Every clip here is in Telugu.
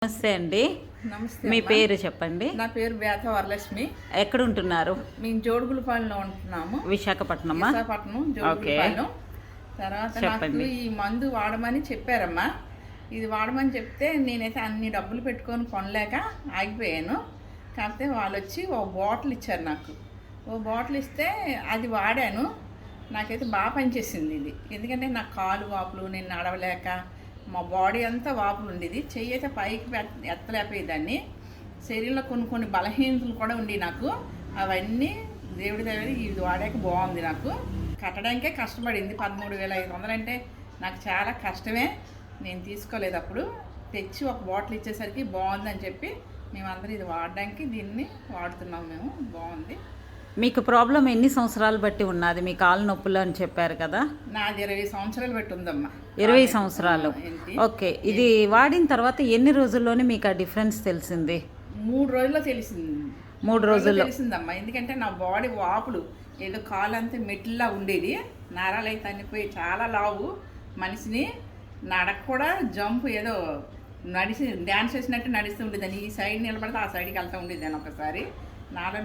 నమస్తే అండి. నమస్తే మీ అమ్మా. పేరు చెప్పండి. నా పేరు బేత వరలక్ష్మి. ఎక్కడ ఉంటున్నారు? మేము జోడుగులపాలెంలో ఉంటున్నాము. విశాఖపట్నమా? విశాఖపట్నం జోడుగులపాలెం. తర్వాత నాకు చెప్పండి. ఈ మందు వాడమని చెప్పారమ్మా. ఇది వాడమని చెప్తే నేనైతే అన్ని డబ్బులు పెట్టుకొని కొనలేక ఆగిపోయాను. కాకపోతే వాళ్ళు వచ్చి ఓ బాటిల్ ఇచ్చారు నాకు. ఓ బాటిల్ ఇస్తే అది వాడాను. నాకైతే బాగా పనిచేసింది ఇది. ఎందుకంటే నాకు కాలు వాపులు, నేను నడవలేక మా బాడీ అంతా వాపులు ఉండేది. చెయ్యి అయితే పైకి ఎత్తలేకపోయేదాన్ని. శరీరంలో కొన్ని కొన్ని బలహీనతలు కూడా ఉండి నాకు అవన్నీ దేవుడి దగ్గర ఇది వాడాక బాగుంది. నాకు కట్టడానికే కష్టపడింది. 13,500 అంటే నాకు చాలా కష్టమే. నేను తీసుకోలేదు. అప్పుడు తెచ్చి ఒక బాటిల్ ఇచ్చేసరికి బాగుందని చెప్పి మేమందరం ఇది వాడడానికి దీన్ని వాడుతున్నాం. మేము బాగుంది. మీకు ప్రాబ్లం ఎన్ని సంవత్సరాలు బట్టి ఉన్నది? మీ కాలు నొప్పులు అని చెప్పారు కదా. నాది 20 సంవత్సరాలు బట్టి ఉందమ్మా. 20 సంవత్సరాలు. ఓకే. ఇది వాడిన తర్వాత ఎన్ని రోజుల్లోనే మీకు ఆ డిఫరెన్స్ తెలిసింది? 3 రోజుల్లో తెలిసింది. 3 రోజుల్లో తెలిసిందమ్మా. ఎందుకంటే నా బాడీ వాపులు ఏదో కాలు అంతా మెట్లా ఉండేది. నరాలు అయితే అనిపోయి చాలా లావు మనిషిని. నడక కూడా జంప్ ఏదో డ్యాన్స్ చేసినట్టు నడుస్తూ ఉండేదాన్ని. ఈ సైడ్ నిలబడితే ఆ సైడ్కి వెళ్తూ ఉండేదాన్ని. ఒకసారి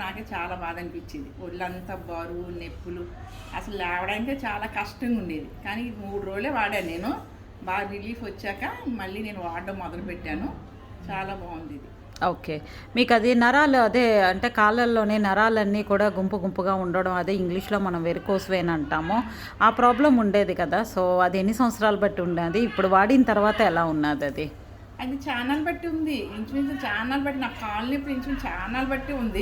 నాకే చాలా బాధ అనిపించేది. ఒళ్ళంతా బరువు, నొప్పులు, అసలు లేవడానికే చాలా కష్టంగా ఉండేది. కానీ 3 రోజులే వాడాను నేను. బాగా రిలీఫ్ వచ్చాక మళ్ళీ నేను వాడడం మొదలుపెట్టాను. చాలా బాగుంది ఇది. ఓకే. మీకు అది నరాలు అదే అంటే కాళ్ళల్లోనే నరాలన్నీ కూడా గుంపు గుంపుగా ఉండడం, అదే ఇంగ్లీష్లో మనం వెరికోస్ వెయిన్ అంటాము. ఆ ప్రాబ్లం ఉండేది కదా. సో అది ఎన్ని సంవత్సరాలు బట్టి ఉండేది? ఇప్పుడు వాడిన తర్వాత ఎలా ఉన్నది అది? అది ఛానల్ బట్టి ఉంది. ఇంచుమించు ఛానల్ బట్టి నా కాళ్ళు నొప్పి ఇంచుమించు ఛానల్ బట్టి ఉంది.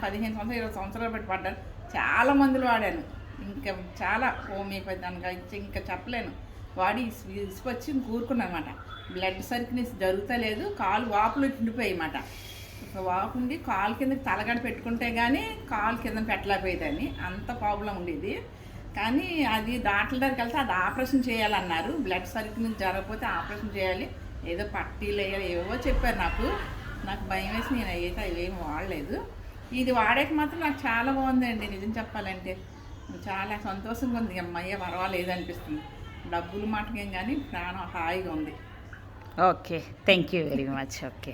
15 సంవత్సరాలు 20 సంవత్సరాలు బట్టి పడ్డాను. చాలా మందులు వాడాను. ఇంకా చాలా హోమియోపతి అనగా ఇంకా చెప్పలేను. వాడి ఇసుకొచ్చి కూరుకున్నాను అనమాట. బ్లడ్ సర్క్యులేషన్ జరుగుతలేదు. కాలు వాపులు ఉండిపోయాయి అన్నమాట. వాపు ఉండి కాలు కింద తలగడ పెట్టుకుంటే కానీ కాలు కింద పెట్టలేకపోయేదాన్ని. అంత ప్రాబ్లం ఉండేది. కానీ అది డాక్టర్ దగ్గరికి వెళ్తే అది ఆపరేషన్ చేయాలన్నారు. బ్లడ్ సర్క్యులేషన్ జరగకపోతే ఆపరేషన్ చేయాలి, ఏదో పట్టీలు వేయాలి, ఏవో చెప్పారు. నాకు భయం వేసి నేను అయితే అవేమి వాడలేదు. ఇది వాడాక మాత్రం నాకు చాలా బాగుందండి. నిజం చెప్పాలంటే చాలా సంతోషంగా ఉంది. అమ్మయ్య పర్వాలేదు అనిపిస్తుంది. డబ్బులు మాటకేం కానీ ప్రాణం హాయిగా ఉంది. Okay. Thank you very much. Okay.